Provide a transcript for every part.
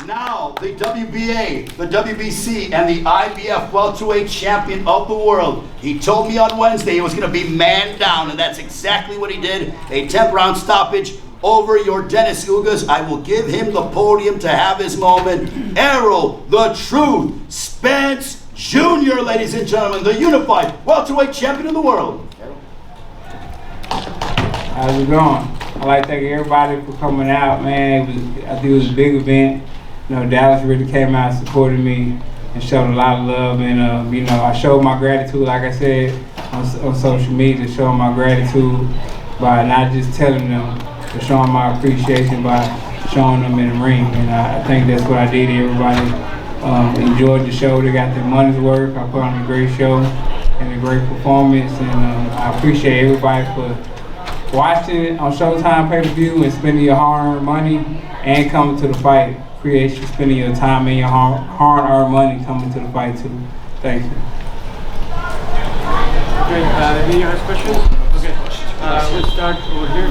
Now, the WBA, the WBC, and the IBF welterweight champion of the world. He told me on Wednesday he was going to be man down, and that's exactly what he did. A 10th round stoppage over Yordenis Ugas. I will give him the podium to have his moment. Errol, the Truth, Spence Jr., ladies and gentlemen, the unified welterweight champion of the world. How's it going? I'd like to thank everybody for coming out, man. I think it was a big event. You know, Dallas really came out and supported me and showed a lot of love. And, you know, I showed my gratitude, like I said, on social media, showing my gratitude by not just telling them, but showing my appreciation by showing them in the ring. And I think that's what I did. Everybody enjoyed the show. They got their money's worth. I put on a great show and a great performance. And I appreciate everybody for watching it on Showtime pay-per-view and spending your hard-earned money and coming to the fight. Appreciate you spending your time and your hard-earned money coming to the fight too. Thank you. Okay, any other questions? Okay, we'll start over here.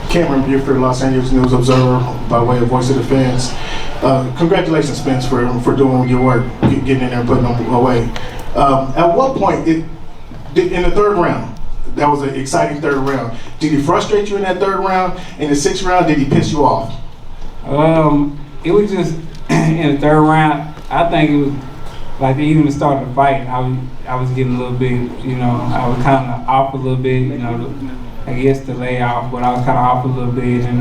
Cameron Buford, Los Angeles News Observer, by way of Voice of the Fans. Congratulations, Spence, for doing your work, getting in there and putting them away. At what point, in the third round, that was an exciting third round, did he frustrate you in that third round? In the sixth round, did he piss you off? It was just in the third round. I think it was like even to start the fight. I was getting a little bit, you know, I was kind of off a little bit, you know, I guess the layoff, but I was kind of off a little bit and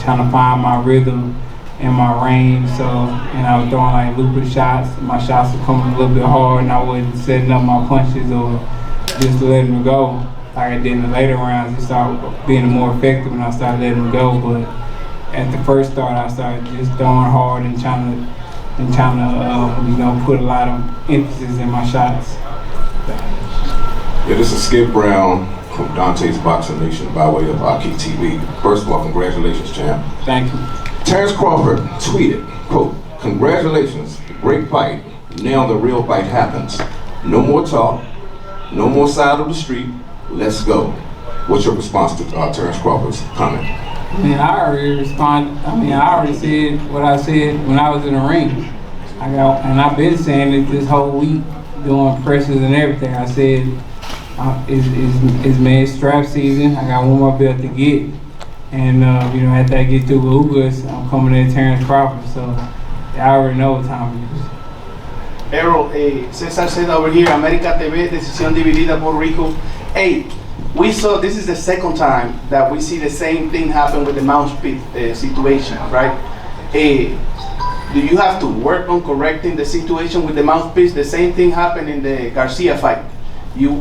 trying to find my rhythm and my range. So, and I was throwing like looping shots. My shots were coming a little bit hard, and I wasn't setting up my punches or just letting them go. Like I did in the later rounds, it started being more effective when I started letting them go. But at the first start, I started just throwing hard and trying to you know, put a lot of emphasis in my shots. Yeah, this is Skip Brown from Dante's Boxing Nation by way of Aki TV. First of all, congratulations, champ. Thank you. Terence Crawford tweeted, quote, "Congratulations, great fight. Now the real fight happens. No more talk, no more side of the street. Let's go." What's your response to Terence Crawford's comment? I mean, I already I already said what I said when I was in the ring. I've been saying it this whole week, doing presses and everything. I said, it's strap season. I got one more belt to get. And, you know, after I get through with Ugas, I'm coming in Terence Crawford. So, I already know what time it is. Errol, Cesar said over here, America TV, decisión dividida Puerto Rico. Hey, we saw, this is the second time that we see the same thing happen with the Mouthpiece situation, right? Do you have to work on correcting the situation with the Mouthpiece? The same thing happened in the Garcia fight. You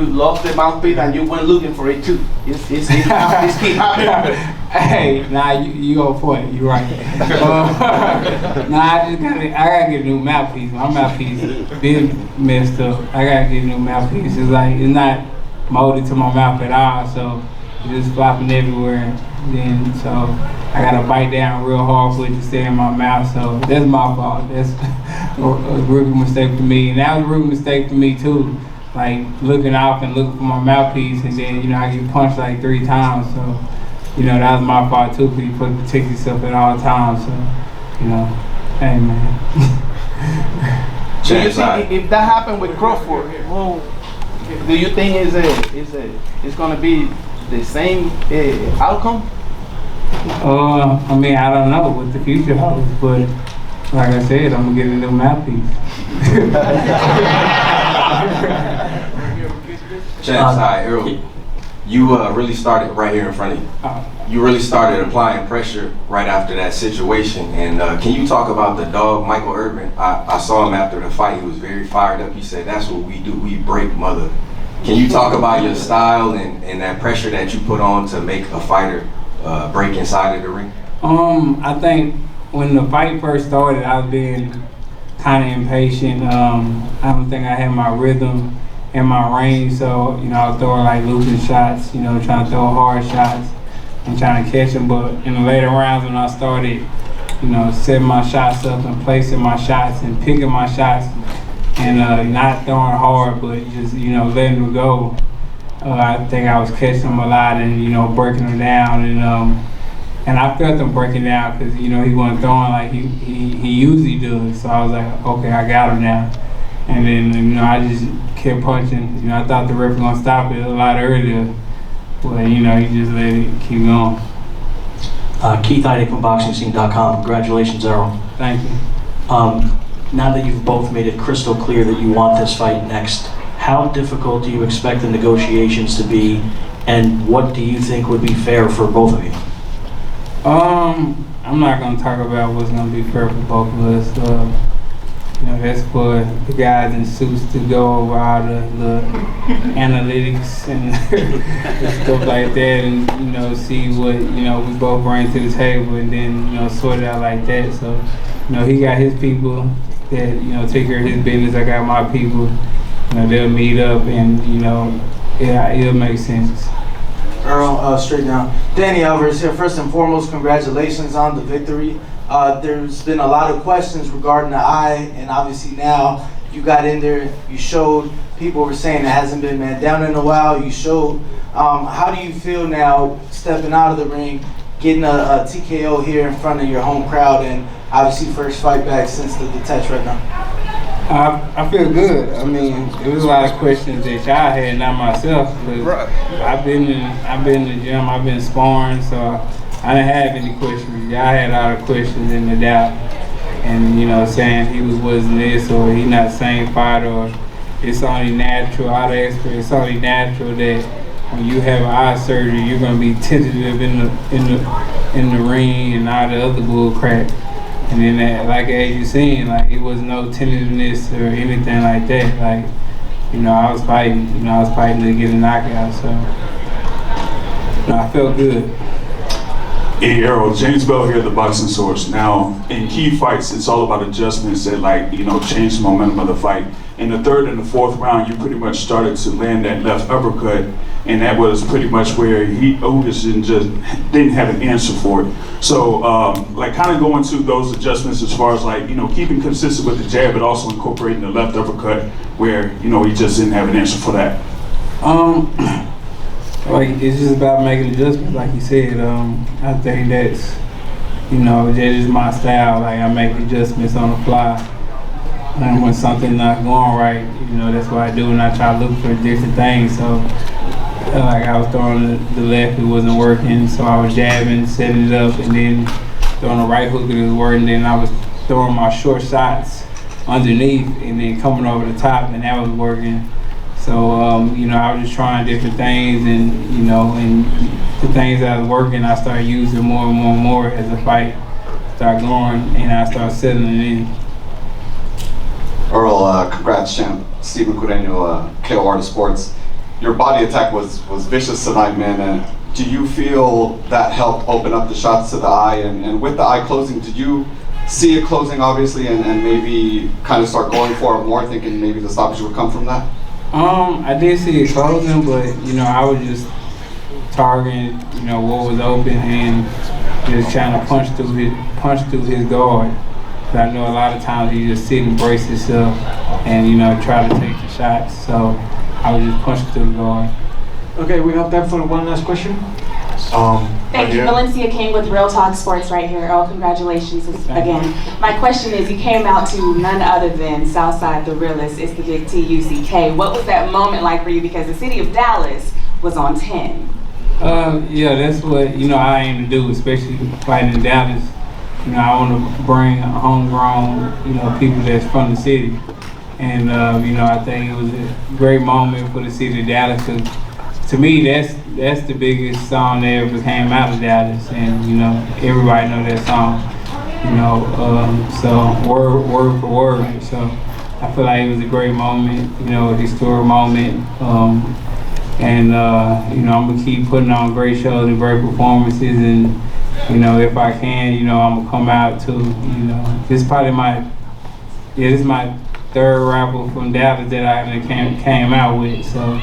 lost the Mouthpiece and you went looking for it too. It's keep happening. Hey, nah, you go for it. You're right. I gotta get a new mouthpiece. My mouthpiece been messed up. I gotta get a new mouthpiece. It's like it's not molded to my mouth at all, so it's just flopping everywhere. Then so I gotta bite down real hard for it to stay in my mouth. So that's my fault. That's a rookie mistake for me, and that was a rookie mistake for me too. Like looking off and looking for my mouthpiece, and then, you know, I get punched like 3 times. So, you know, that was my fault too, because you supposed to protect yourself at all times. So, you know, hey man. Do you think if that happened with Crawford, well, do you think it's gonna be the same outcome? I mean, I don't know what the future holds, but like I said, I'm gonna get a new mouthpiece. Chance, hi, Errol. You really started right here in front of you. You really started applying pressure right after that situation. And can you talk about the dog, Michael Irvin? I saw him after the fight. He was very fired up. He said, "That's what we do. We break mother." Can you talk about your style and that pressure that you put on to make a fighter break inside of the ring? I think when the fight first started, I was being kind of impatient. I don't think I had my rhythm and my range, so, you know, I was throwing like looping shots, you know, trying to throw hard shots and trying to catch them. But in the later rounds, when I started, you know, setting my shots up and placing my shots and picking my shots and not throwing hard, but just, you know, letting them go, I think I was catching them a lot and, you know, breaking them down. And And I felt him breaking down because, you know, he wasn't throwing like he usually does. So I was like, okay, I got him now. And then, you know, I just kept punching. You know, I thought the ref was going to stop it a lot earlier. But, you know, he just let it keep going. Keith Heidick from BoxingScene.com. Congratulations, Errol. Thank you. Now that you've both made it crystal clear that you want this fight next, how difficult do you expect the negotiations to be, and what do you think would be fair for both of you? I'm not going to talk about what's going to be fair for both of us. You know, that's for the guys in suits to go over all the analytics and stuff like that, and, you know, see what, you know, we both bring to the table, and then, you know, sort it out like that. So, you know, he got his people that, you know, take care of his business. I got my people. You know, they'll meet up, and, you know, yeah, it'll make sense. Earl, straight down. Danny Alvarez here. First and foremost, congratulations on the victory. There's been a lot of questions regarding the eye, and obviously now you got in there, you showed, people were saying it hasn't been man down in a while, you showed. How do you feel now stepping out of the ring, getting a TKO here in front of your home crowd, and obviously first fight back since the detach right now? I feel good. I mean, there was a lot of questions that y'all had, not myself. Right. I've been in the gym, I've been sparring, so I didn't have any questions. Y'all had all the questions and the doubt, and, you know, saying he wasn't this, or he not the same fighter, or it's only natural. All the experts, it's only natural that when you have eye surgery, you're gonna be tentative in the ring and all the other bull crap. And then, that, like as you seen, like it was no tentativeness or anything like that. Like, you know, I was fighting. You know, I was fighting to get a knockout. So, you know, I felt good. Hey, Errol, James Bell here at the Boxing Source. Now, in key fights, it's all about adjustments that, like, you know, change the momentum of the fight. In the third and the fourth round, you pretty much started to land that left uppercut, and that was pretty much where Ugas didn't have an answer for it. So, like, kind of going to those adjustments as far as, like, you know, keeping consistent with the jab, but also incorporating the left uppercut, where, you know, he just didn't have an answer for that. Like, it's just about making adjustments, like you said. I think that's, you know, that is my style. Like, I make adjustments on the fly. And when something's not going right, you know, that's what I do, and I try to look for different things. So, like, I was throwing the left, it wasn't working, so I was jabbing, setting it up, and then throwing the right hook, it was working. Then I was throwing my short shots underneath, and then coming over the top, and that was working. So, you know, I was just trying different things, and, you know, and the things that was working, I started using more and more and more as the fight started going, and I started settling in. Earl, congrats, champ. Steven Cureño, KO Art of Sports. Your body attack was vicious tonight, man. Do you feel that helped open up the shots to the eye? And with the eye closing, did you see it closing, obviously, and maybe kind of start going for it more, thinking maybe the stoppage would come from that? I did see it closing, but, you know, I was just targeting, you know, what was open and just trying to punch through his guard. I know a lot of times he just sit and brace himself and, you know, try to take the shots. So I was just punching through the guard. Okay, we have time for one last question. Thank you. Valencia King with Real Talk Sports right here. Oh, congratulations again. My question is, you came out to none other than Southside the Realest. It's the Big T-U-C-K. What was that moment like for you? Because the city of Dallas was on 10. Yeah, that's what, you know, I aim to do, especially fighting in Dallas. You know, I want to bring homegrown, you know, people that's from the city. And, you know, I think it was a great moment for the city of Dallas, because to me, that's the biggest song that ever came out of Dallas. And, you know, everybody know that song, you know, so word for word. So I feel like it was a great moment, you know, a historic moment. And, you know, I'm going to keep putting on great shows and great performances, and, you know, if I can, you know, I'm gonna come out too. You know, this is probably this is my third rapper from Dallas that I came out with. So,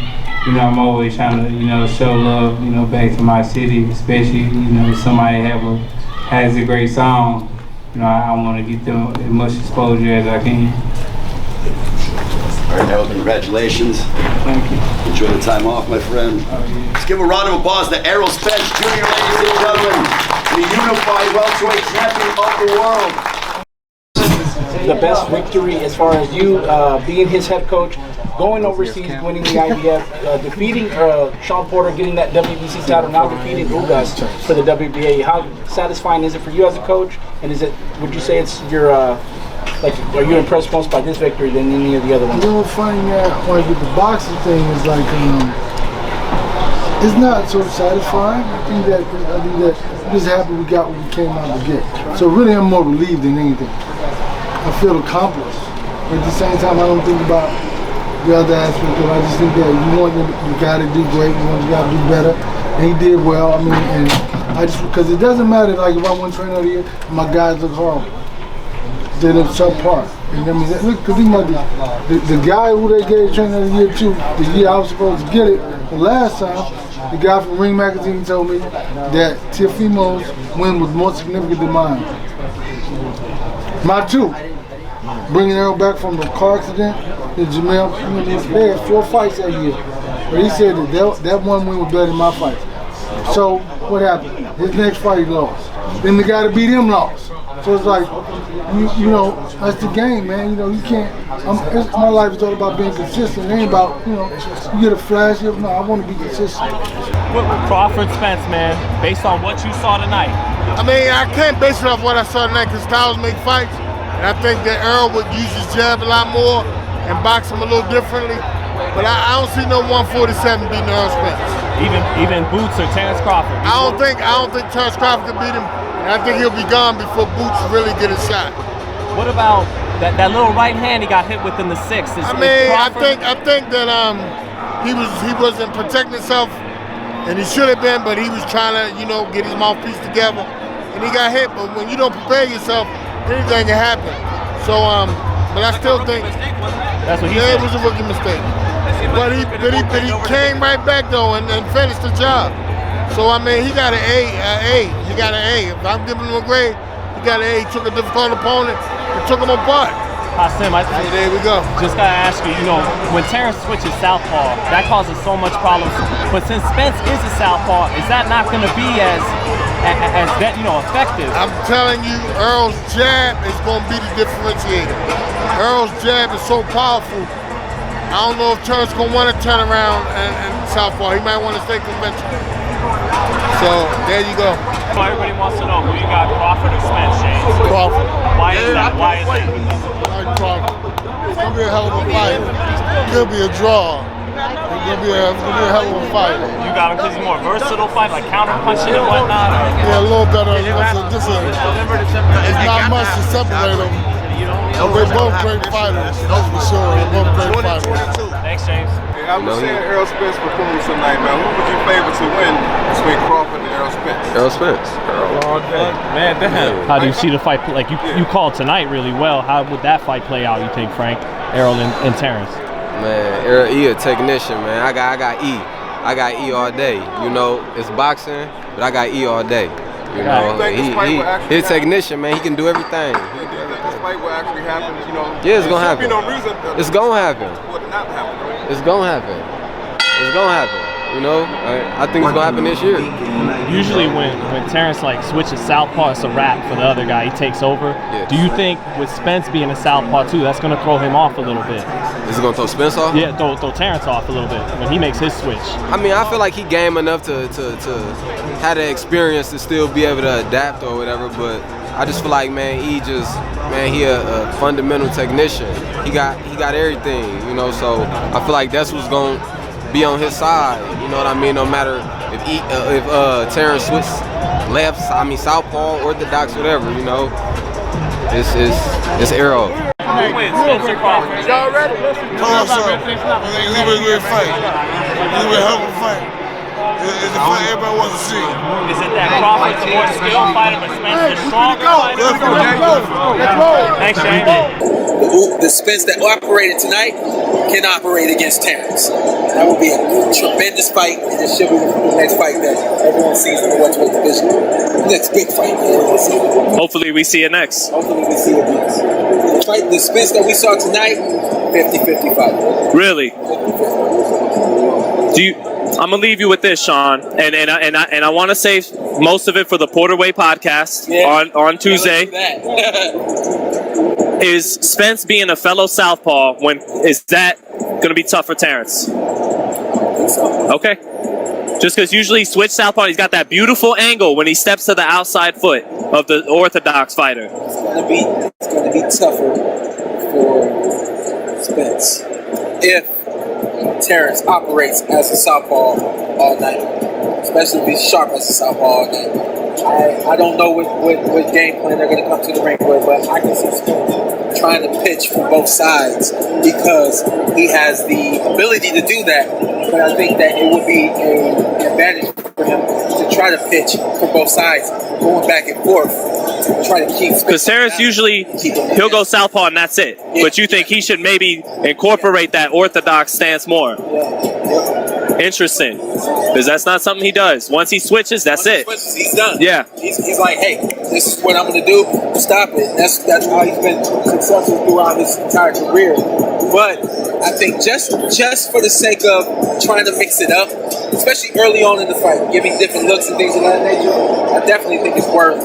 you know, I'm always trying to, you know, show love, you know, back to my city, especially, you know, somebody has a great song. You know, I want to get them as much exposure as I can. All right, Errol, congratulations. Thank you. Enjoy the time off, my friend. Oh, yeah. Let's give a round of applause to Errol Spence Jr., ladies and gentlemen. the unified welterweight champion of the world. The best victory as far as you being his head coach, going overseas, winning the IBF, defeating Sean Porter, getting that WBC title, now defeating Ugas for the WBA. How satisfying is it for you as a coach? And is it, would you say it's your, like, are you impressed most by this victory than any of the other ones? You know, funny that like with the boxing thing is like, it's not so satisfying. I think that I'm just happy we got what we came out to get. So really, I'm more relieved than anything. I feel accomplished. But at the same time, I don't think about the other aspect of it. I just think that you want the guy to do great, you want the guy to do better, and he did well. I mean, and I just, because it doesn't matter, like if I win trainer of the year, my guys look horrible. They look subpar. And I mean, look, because the guy who they gave trainer of the year to, the year I was supposed to get it, the last time, the guy from Ring Magazine told me that Teofimo's win was more significant than mine. My two. Bringing Errol back from the car accident, and Jamel, they had 4 fights that year. But he said that one win was better than my fight. So what happened? His next fight he lost. Then the guy that beat him lost. So it's like, you know, that's the game, man. You know, you can't. My life is all about being consistent. It ain't about, you know, you get a flash. No, I want to be consistent. Crawford Spence, man, based on what you saw tonight. I mean, I can't base it off what I saw tonight because styles make fights. And I think that Errol would use his jab a lot more and box him a little differently. But I don't see no 147 beating Errol Spence. Even Boots or Terence Crawford. I don't think Terence Crawford can beat him. And I think he'll be gone before Boots really get a shot. What about that little right hand he got hit with in the 6th? I think that he wasn't protecting himself, and he should have been, but he was trying to, you know, get his mouthpiece together, and he got hit. But when you don't prepare yourself, anything can happen. So, but I still think that's what he said. It was a rookie mistake. But he came right back though and finished the job. So I mean, he got an A. He got an A. If I'm giving him a grade, he got an A. He took a difficult opponent and took him apart. Hassim, there we go. Just gotta ask you, you know, when Terence switches southpaw, that causes so much problems. But since Spence is a southpaw, is that not going to be as that, you know, effective? I'm telling you, Errol's jab is going to be the differentiator. Errol's jab is so powerful. I don't know if Terence going to want to turn around and southpaw. He might want to stay conventional. So there you go. So everybody wants to know who you got, Crawford or Spence, James? Crawford. Why is that? Why is that? Crawford. It's going to be a hell of a fight. It could be a draw. It's going to be a hell of a fight. You got him because he's more versatile fight, like counter punching and whatnot? Or? Yeah, a little better. It's not much to separate them. They're both great fighters, that's for sure. They're both great fighters. Thanks, James. I was saying Errol Spence performance tonight, man. Who would you favor to win between Crawford and Errol Spence? Errol Spence. All day. Man, damn. How do you see the fight? Like you called tonight really well. How would that fight play out? You think, Frank, Errol and Terence? Man, Errol E a technician, man. I got E. I got E all day. You know, it's boxing, but I got E all day. You know, he's a technician, man. He can do everything. This fight will actually happen, you know. Yeah, it's gonna happen. No reason it's gonna happen. For it to not happen. It's gonna happen. It's gonna happen. You know, I think it's gonna happen this year. Usually when Terence like switches southpaw, it's a wrap for the other guy. He takes over. Yeah. Do you think with Spence being a southpaw too, that's gonna throw him off a little bit? Is it gonna throw Spence off? Yeah, throw Terence off a little bit when he makes his switch. I mean, I feel like he game enough to have the experience to still be able to adapt or whatever, but I just feel like, man, he a fundamental technician. He got everything, you know. So I feel like that's what's gonna be on his side. You know what I mean? No matter if Terence switches southpaw, orthodox, whatever, you know. It's Errol. Spencer Crawford. Y'all ready? It's gonna be a great fight. It's gonna be a hell of a fight. It's the fight everybody wants to see. Is it that Crawford's a more skilled fighter, but Spence is a stronger fighter? Let's go. Thanks, James. The Spence that operated tonight can operate against Terence. That will be a tremendous fight, and it should be the next fight that everyone sees in the welterweight division. Next big fight. Hopefully we see it next. Hopefully we see it next. The Spence that we saw tonight, 50-50 fight. Really? I'm gonna leave you with this, Sean, and I want to say most of it for the Porterweight podcast on Tuesday. Is Spence being a fellow southpaw, is that going to be tough for Terence? Okay. Just because usually switch southpaw, he's got that beautiful angle when he steps to the outside foot of the orthodox fighter. It's going to be tougher for Spence if Terence operates as a southpaw all night, especially if he's sharp as a southpaw all night. I don't know what game plan they're going to come to the ring with, but I can see Spence trying to pitch from both sides because he has the ability to do that. But I think that it would be an advantage for him to try to pitch from both sides, going back and forth, try to keep. Because Terence usually he'll go southpaw and that's it. Yeah. But you think he should maybe incorporate that orthodox stance more? Yeah. Interesting, because that's not something he does. Once he switches, that's it. Switches, he's done. Yeah. He's like, hey, this is what I'm going to do. Stop it. That's how he's been successful throughout his entire career. But I think just for the sake of trying to mix it up, especially early on in the fight, giving different looks and things of that nature, I definitely think it's worth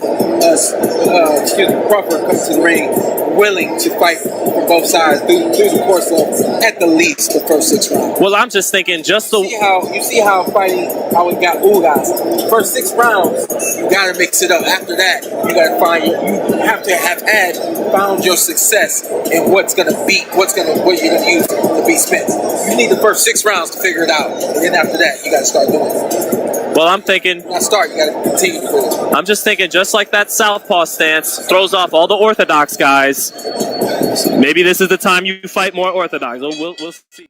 Crawford coming to the ring willing to fight from both sides through the course of at the least the first 6 rounds. Well, I'm just thinking you see how it got Ugas. First 6 rounds, you gotta mix it up. After that, you gotta you have to have found your success in what you're gonna use to beat Spence. You need the first 6 rounds to figure it out, and then after that, you gotta start doing it. Well, I'm thinking. Not start, you gotta continue to do it. I'm just thinking, just like that southpaw stance throws off all the orthodox guys. Maybe this is the time you fight more orthodox. We'll see.